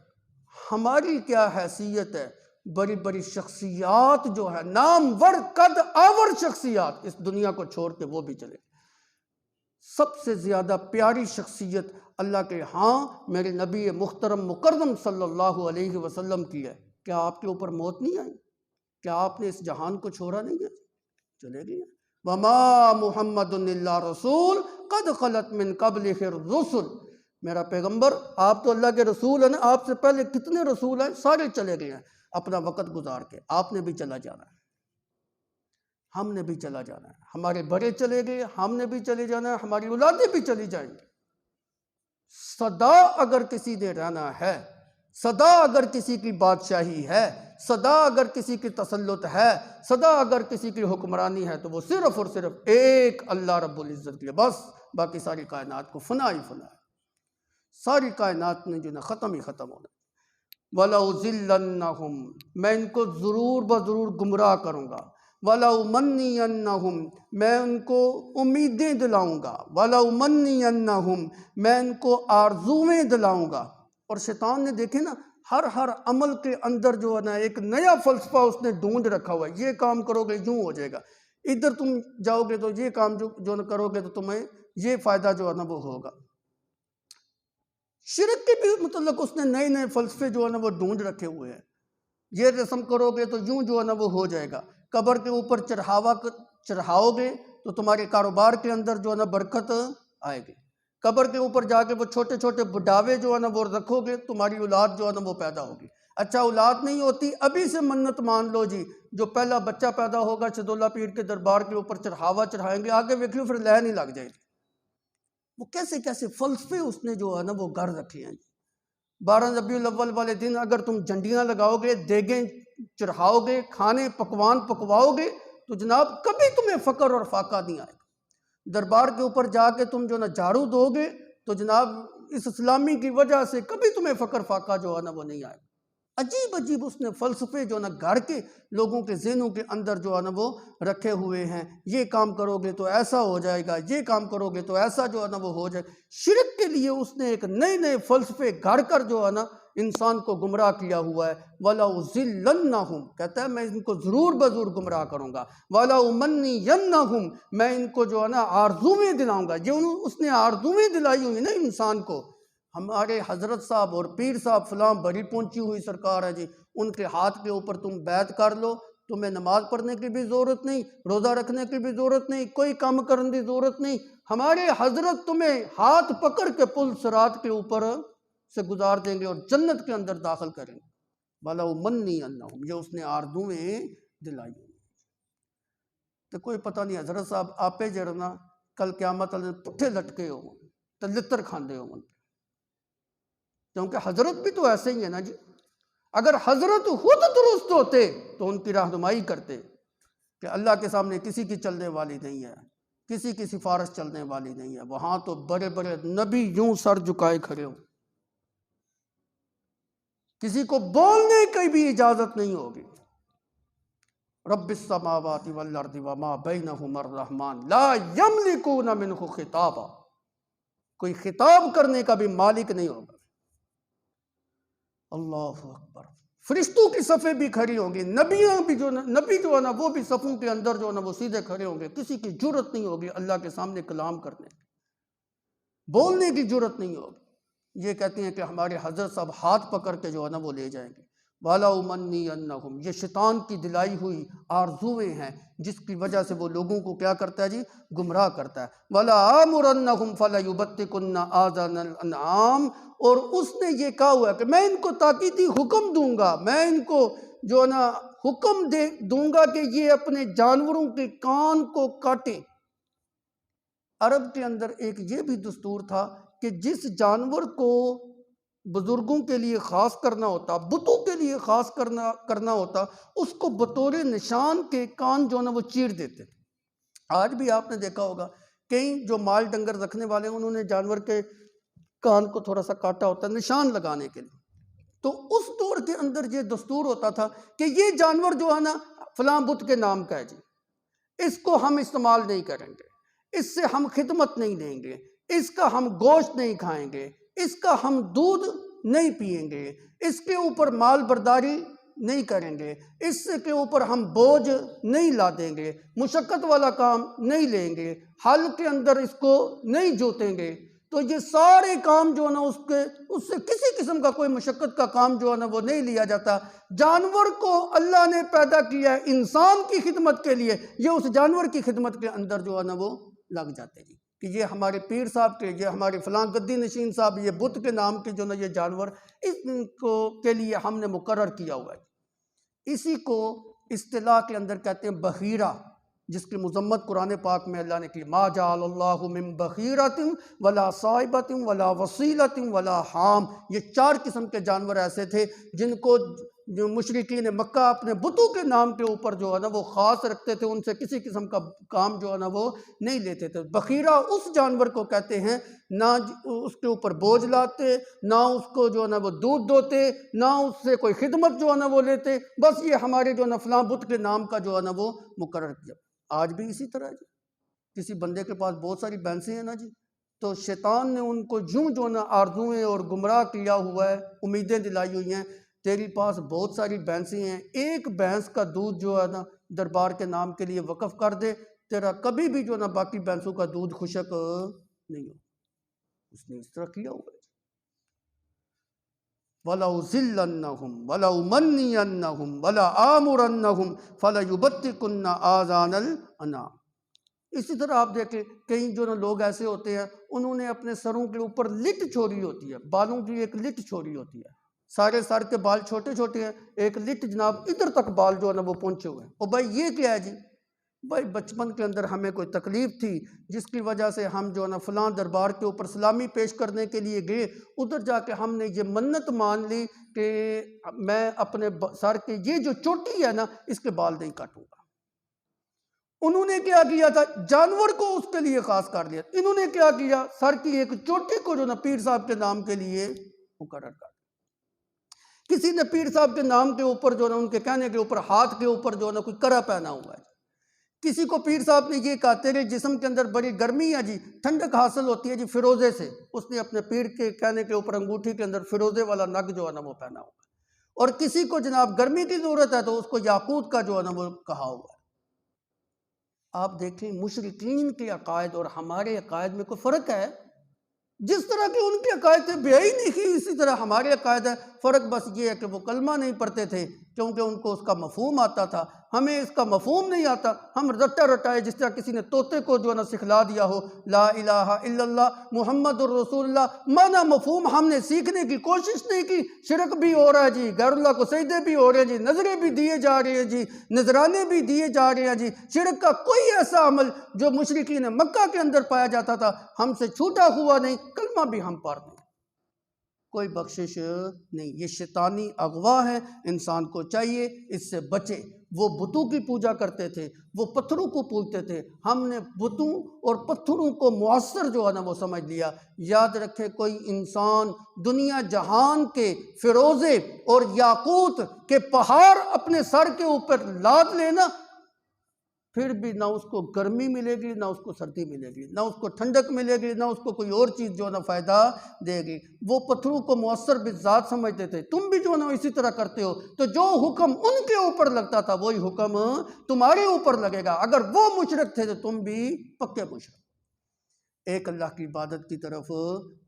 ہماری کیا حیثیت ہے؟ بڑی بڑی شخصیات جو ہے، نامور قد آور شخصیات، اس دنیا کو چھوڑ کے وہ بھی چلے، سب سے زیادہ پیاری شخصیت اللہ کے ہاں میرے نبی محترم مکرم صلی اللہ علیہ وسلم کی ہے۔ کیا آپ کے اوپر موت نہیں آئی؟ کیا آپ نے اس جہان کو چھوڑا نہیں ہے؟ چلے گئے۔ وما محمد الا رسول قد خلت من قبلہ الرسل، میرا پیغمبر، آپ تو اللہ کے رسول ہیں نا، آپ سے پہلے کتنے رسول ہیں، سارے چلے گئے ہیں اپنا وقت گزار کے، آپ نے بھی چلا جانا ہے، ہم نے بھی چلا جانا ہے، ہمارے بڑے چلے گئے، ہم نے بھی چلے جانا ہے، ہماری اولادیں بھی چلی جائیں گی۔ سدا اگر کسی نے رہنا ہے، سدا اگر کسی کی بادشاہی ہے، سدا اگر کسی کی تسلط ہے، سدا اگر کسی کی حکمرانی ہے، تو وہ صرف اور صرف ایک اللہ رب العزت کے لیے، بس باقی ساری کائنات کو فنا ہی فنا ہے، ساری کائنات نے جو نا ختم ہی ختم ہونا۔ وَلَأُضِلَّنَّهُمْ، میں ان کو ضرور بضرور گمراہ کروں گا، وَلَأُمَنِّيَنَّهُمْ، میں ان کو امیدیں دلاؤں گا، وَلَأُمَنِّيَنَّهُمْ، میں ان کو آرزویں دلاؤں گا۔ اور شیطان نے دیکھے نا ہر عمل کے اندر جو ہے نا ایک نیا فلسفہ اس نے ڈھونڈ رکھا ہوا ہے، یہ کام کرو گے یوں ہو جائے گا، ادھر تم جاؤ گے تو یہ کام جو کرو گے تو تمہیں یہ فائدہ جو ہے نا وہ ہوگا۔ شرک کے بھی متعلق اس نے نئے نئے فلسفے جو ہے نا وہ ڈھونڈ رکھے ہوئے ہیں، یہ رسم کرو گے تو یوں جو ہے نا وہ ہو جائے گا، قبر کے اوپر چڑھاؤ گے تو تمہارے کاروبار کے اندر جو ہے نا برکت آئے گی، قبر کے اوپر جا کے وہ چھوٹے چھوٹے بڈھاوے جو ہے نا وہ رکھو گے، تمہاری اولاد جو ہے نا وہ پیدا ہوگی۔ اچھا اولاد نہیں ہوتی، ابھی سے منت مان لو جی، جو پہلا بچہ پیدا ہوگا شہدولlah پیر کے دربار کے اوپر چڑھاوا چڑھائیں گے، آگے ویکھیو پھر لہر نہیں لگ جائے گی۔ وہ کیسے کیسے فلسفے اس نے جو ہے نا وہ گھر رکھے ہیں۔ 12 ربیع الاول والے دن اگر تم جھنڈیاں لگاؤ گے، دیگیں چڑھاؤ گے، کھانے پکوان پکواؤ گے، تو جناب کبھی تمہیں فقر اور فاقہ نہیں آئے گا۔ دربار کے اوپر جا کے تم جو نا جھاڑو دو گے تو جناب اس اسلامی کی وجہ سے کبھی تمہیں فقر فاقہ جو ہے نا وہ نہیں آئے گا۔ عجیب عجیب اس نے فلسفے جو نا گھر کے لوگوں کے ذہنوں کے اندر جو ہے نا وہ رکھے ہوئے ہیں، یہ کام کرو گے تو ایسا ہو جائے گا، یہ کام کرو گے تو ایسا جو ہے نا وہ ہو جائے گا۔ شرک کے لیے اس نے ایک نئے نئے فلسفے گھڑ کر جو ہے نا انسان کو گمراہ کیا ہوا ہے۔ وَلَأُضِلَّنَّهُمْ، کہتا ہے میں ان کو ضرور بضرور گمراہ کروں گا، وَلَأُمَنِّيَنَّهُمْ، میں ان کو جو ہے نا آرزویں دلاؤں گا، جو اس نے آرزویں دلائی ہوئی نا انسان کو۔ ہمارے حضرت صاحب اور پیر صاحب فلاں بڑی پہنچی ہوئی سرکار ہے جی، ان کے ہاتھ کے اوپر تم بیعت کر لو، تمہیں نماز پڑھنے کی بھی ضرورت نہیں، روزہ رکھنے کی بھی ضرورت نہیں، کوئی کام کرنے کی ضرورت نہیں، ہمارے حضرت تمہیں ہاتھ پکڑ کے پل صراط کے اوپر سے گزار دیں گے اور جنت کے اندر داخل کریں گے۔ وَلَأُمَنِّيَنَّهُمْ، یہ اس نے آرزویں دلائی ہوئی۔ تو کوئی پتہ نہیں حضرت صاحب آپے جڑنا کل قیامت والے پٹھے لٹکے ہو تو لتر کھاندے ہو، کیونکہ حضرت بھی تو ایسے ہی ہے نا جی۔ اگر حضرت خود درست ہوتے تو ان کی رہنمائی کرتے کہ اللہ کے سامنے کسی کی چلنے والی نہیں ہے، کسی کی سفارش چلنے والی نہیں ہے، وہاں تو بڑے بڑے نبی یوں سر جھکائے کھڑے ہوں، کسی کو بولنے کی بھی اجازت نہیں ہوگی۔ رب السماوات والارض وما بینہما الرحمن لا یملکون منہ خطابا، کوئی خطاب کرنے کا بھی مالک نہیں ہوگا۔ اللہ اکبر، فرشتوں کی صفیں بھی کھڑی ہوں گی، نبی جو ہے نا وہ بھی صفوں کے اندر جو ہے نا وہ سیدھے کھڑے ہوں گے، کسی کی جرت نہیں ہوگی اللہ کے سامنے کلام کرنے کی، بولنے کی جرت نہیں ہوگی۔ یہ کہتے ہیں کہ ہمارے حضرت صاحب ہاتھ پکڑ کے جو ہے نا وہ لے جائیں گے۔ وَلَأُمَنِّيَنَّهُمْ، یہ شیطان کی دلائی ہوئی آرزویں ہیں جس کی وجہ سے وہ لوگوں کو کیا کرتا ہے جی، گمراہ کرتا ہے۔ وَلَآمُرَنَّهُمْ فَلَيُبَتِّكُنَّ آذَانَ الْأَنْعَامِ، اور اس نے یہ کہا ہوا ہے کہ میں ان کو تاکیدی حکم دوں گا، میں ان کو جو ہے نا حکم دوں گا کہ یہ اپنے جانوروں کے کان کو کاٹیں۔ عرب کے اندر ایک یہ بھی دستور تھا کہ جس جانور کو بزرگوں کے لیے خاص کرنا ہوتا، بتوں کے لیے خاص کرنا ہوتا، اس کو بطور نشان کے کان جو ہے نا وہ چیر دیتے تھے۔ آج بھی آپ نے دیکھا ہوگا کئی جو مال ڈنگر رکھنے والے ہیں، انہوں نے جانور کے کان کو تھوڑا سا کاٹا ہوتا ہے نشان لگانے کے لیے۔ تو اس دور کے اندر یہ دستور ہوتا تھا کہ یہ جانور جو ہے نا فلاں بت کے نام کا ہے جی، اس کو ہم استعمال نہیں کریں گے، اس سے ہم خدمت نہیں دیں گے، اس کا ہم گوشت نہیں کھائیں گے، اس کا ہم دودھ نہیں پئیں گے، اس کے اوپر مال برداری نہیں کریں گے، اس کے اوپر ہم بوجھ نہیں لادیں گے، مشقت والا کام نہیں لیں گے، ہل کے اندر اس کو نہیں جوتیں گے۔ تو یہ سارے کام جو ہے نا اس سے کسی قسم کا کوئی مشقت کا کام جو ہے نا وہ نہیں لیا جاتا۔ جانور کو اللہ نے پیدا کیا ہے انسان کی خدمت کے لیے، یہ اس جانور کی خدمت کے اندر جو ہے نا وہ لگ جاتے جی، کہ یہ ہمارے پیر صاحب کے، یہ ہمارے فلاں گدی نشین صاحب، یہ بت کے نام کے جو نا یہ جانور اس کو کے لیے ہم نے مقرر کیا ہوا ہے۔ اسی کو اصطلاح کے اندر کہتے ہیں بحیرہ، جس کی مذمت قرآن پاک میں اللہ نے کی، ما جعل اللہ من بحیرۃ ولا صائبۃ ولا وصیلۃ ولا حام۔ یہ 4 قسم کے جانور ایسے تھے جن کو جو مشرکین مکہ اپنے بتوں کے نام کے اوپر جو ہے نا وہ خاص رکھتے تھے، ان سے کسی قسم کا کام جو ہے نا وہ نہیں لیتے تھے۔ بحیرہ اس جانور کو کہتے ہیں، نہ اس کے اوپر بوجھ لاتے، نہ اس کو جو ہے نا وہ دودھ دوتے، نہ اس سے کوئی خدمت جو ہے نا وہ لیتے، بس یہ ہمارے جو ہے نا فلاں بت کے نام کا جو ہے نا وہ مقرر کیا۔ آج بھی اسی طرح جی، کسی بندے کے پاس بہت ساری بھینسیں ہیں نا جی، تو شیطان نے ان کو یوں جو نا آرزویں اور گمراہ کیا ہوا ہے، امیدیں دلائی ہوئی ہیں، تیری پاس بہت ساری بھینسیں ہیں، ایک بھینس کا دودھ جو ہے نا دربار کے نام کے لیے وقف کر دے، تیرا کبھی بھی جو نا باقی بھینسوں کا دودھ خشک نہیں ہو۔ اس نے اس طرح کیا ہوا ہے۔ وَلَأُذِلَّنَّهُمْ وَلَأُمَنِّيَنَّهُمْ وَلَآمُرَنَّهُمْ فَلَيُبَتِّكُنَّ آذَانَ الْأَنْعَامِ۔ اسی طرح آپ دیکھیں کئی جو نا لوگ ایسے ہوتے ہیں، انہوں نے اپنے سروں کے اوپر لٹ چھوڑی ہوتی ہے، بالوں کی ایک لٹ چھوڑی ہوتی ہے، سارے سر کے بال چھوٹے چھوٹے ہیں، ایک لٹ جناب ادھر تک بال جو ہے نا وہ پہنچے ہوئے ہیں۔ اور بھائی یہ کیا ہے جی؟ بھائی بچپن کے اندر ہمیں کوئی تکلیف تھی جس کی وجہ سے ہم جو ہے نا فلاں دربار کے اوپر سلامی پیش کرنے کے لیے گئے، ادھر جا کے ہم نے یہ منت مان لی کہ میں اپنے سر کے یہ جو چوٹی ہے نا اس کے بال نہیں کاٹوں گا۔ انہوں نے کیا کیا تھا؟ جانور کو اس کے لیے خاص کر لیا۔ انہوں نے کیا کیا؟ سر کی ایک چوٹی کو جو نا پیر صاحب کے نام کے لیے مقرر کر دیا۔ کسی نے پیر صاحب کے نام کے اوپر جو نا ان کے کہنے کے اوپر ہاتھ کے اوپر جو نا کوئی کرا پہنا ہوا ہے۔ کسی کو پیر صاحب نے یہ کہا تیرے جسم کے اندر بڑی گرمی ہے جی، ٹھنڈک حاصل ہوتی ہے جی فیروزے سے، اس نے اپنے پیر کے کہنے کے اوپر انگوٹھی کے اندر فیروزے والا نگ جو ہے نا وہ پہنا ہوا ہے۔ اور کسی کو جناب گرمی کی ضرورت ہے تو اس کو یاقوت کا جو ہے نا وہ کہا ہوا ہے۔ آپ دیکھیں مشرکین کے عقائد اور ہمارے عقائد میں کوئی فرق ہے؟ جس طرح کی ان کے عقائد تھے بے ہی نہیں کی، اسی طرح ہمارے عقائد ہے۔ فرق بس یہ ہے کہ وہ کلمہ نہیں پڑھتے تھے کیونکہ ان کو اس کا مفہوم آتا تھا، ہمیں اس کا مفہوم نہیں آتا، ہم رٹا رٹائے جس طرح کسی نے طوطے کو جو ہے نا سکھلا دیا ہو لا الہ الا اللہ محمد الرسول اللہ، معنی مفہوم ہم نے سیکھنے کی کوشش نہیں کی۔ شرک بھی ہو رہا ہے جی، غیر اللہ کو سجدے بھی ہو رہے ہیں جی، نظریں بھی دیے جا رہے ہیں جی، نذرانے بھی دیے جا رہے ہیں جی۔ شرک کا کوئی ایسا عمل جو مشرکین مکہ کے اندر پایا جاتا تھا ہم سے چھوٹا ہوا نہیں، کلمہ بھی ہم پڑھ دیں، کوئی بخشش نہیں۔ یہ شیطانی اغوا ہے، انسان کو چاہیے اس سے بچے۔ وہ بتوں کی پوجا کرتے تھے، وہ پتھروں کو پوجتے تھے، ہم نے بتوں اور پتھروں کو مؤثر جو ہے نا وہ سمجھ لیا۔ یاد رکھے کوئی انسان دنیا جہان کے فیروزے اور یاقوت کے پہاڑ اپنے سر کے اوپر لاد لینا، پھر بھی نہ اس کو گرمی ملے گی، نہ اس کو سردی ملے گی، نہ اس کو ٹھنڈک ملے گی، نہ اس کو کوئی اور چیز جو ہے نا فائدہ دے گی۔ وہ پتھروں کو مؤثر بذات سمجھتے تھے، تم بھی جو ہے نا اسی طرح کرتے ہو، تو جو حکم ان کے اوپر لگتا تھا وہی حکم تمہارے اوپر لگے گا۔ اگر وہ مشرک تھے تو تم بھی پکے مشرک۔ ایک اللہ کی عبادت کی طرف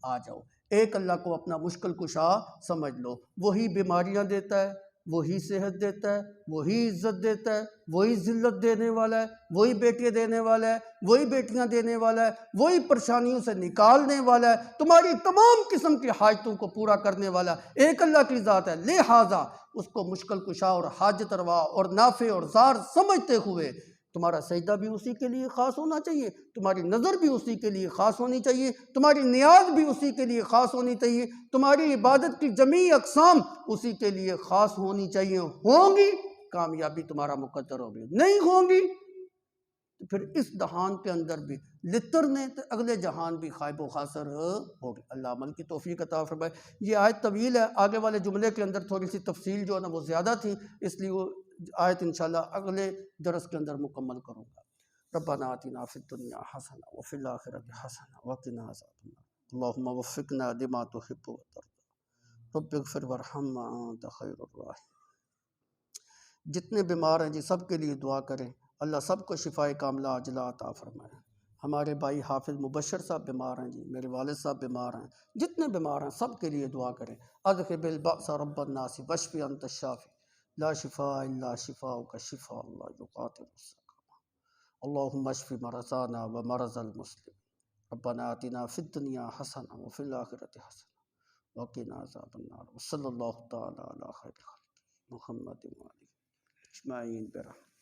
آ جاؤ، ایک اللہ کو اپنا مشکل کشا سمجھ لو۔ وہی بیماریاں دیتا ہے، وہی صحت دیتا ہے، وہی عزت دیتا ہے، وہی ذلت دینے والا ہے، وہی بیٹیاں دینے والا ہے، وہی بیٹیاں دینے والا ہے، وہی پریشانیوں سے نکالنے والا ہے، تمہاری تمام قسم کی حاجتوں کو پورا کرنے والا ایک اللہ کی ذات ہے۔ لہٰذا اس کو مشکل کشا اور حاجت روا اور نافع اور زار سمجھتے ہوئے تمہارا سجدہ بھی اسی کے لیے خاص ہونا چاہیے، تمہاری نظر بھی اسی کے لیے خاص ہونی چاہیے، تمہاری نیاز بھی اسی کے لیے خاص ہونی چاہیے، تمہاری عبادت کی جمیع اقسام اسی کے لیے خاص ہونی چاہیے۔ ہوں گی کامیابی تمہارا مقدر ہوگی، نہیں ہوں گی تو پھر اس دہان کے اندر بھی لترنے تو اگلے جہان بھی خائب و خاسر ہوگی۔ اللہ عمل کی توفیق عطا فرمائے۔ یہ آیت طویل ہے، آگے والے جملے کے اندر تھوڑی سی تفصیل جو ہے نا وہ زیادہ تھی، اس لیے وہ آیت انشاءاللہ اگلے درس کے اندر مکمل کروں گا۔ ربنا آتنا فی الدنیا حسنہ وفی الآخرۃ حسنہ وقنا عذاب النار اللہم وفقنا لما تحب وترضى رب اغفر وارحم وانت خیر الراحمین۔ جتنے بیمار ہیں جی سب کے لیے دعا کریں، اللہ سب کو شفاء کاملہ عاجلہ عطا فرمائے۔ ہمارے بھائی حافظ مبشر صاحب بیمار ہیں جی، میرے والد صاحب بیمار ہیں، جتنے بیمار ہیں سب کے لیے دعا کریں۔ اذهب البأس رب الناس واشف انت الشافی لا شفاء الا شفاؤک شفاء لا یغادر سقما اللهم اشف مرضانا ومرضى المسلمين ربنا آتنا في الدنيا حسنة وفي الآخرة حسنة وقنا عذاب النار وصلى الله تعالى على خير خلقه محمد وآله اجمعین برحمتہ۔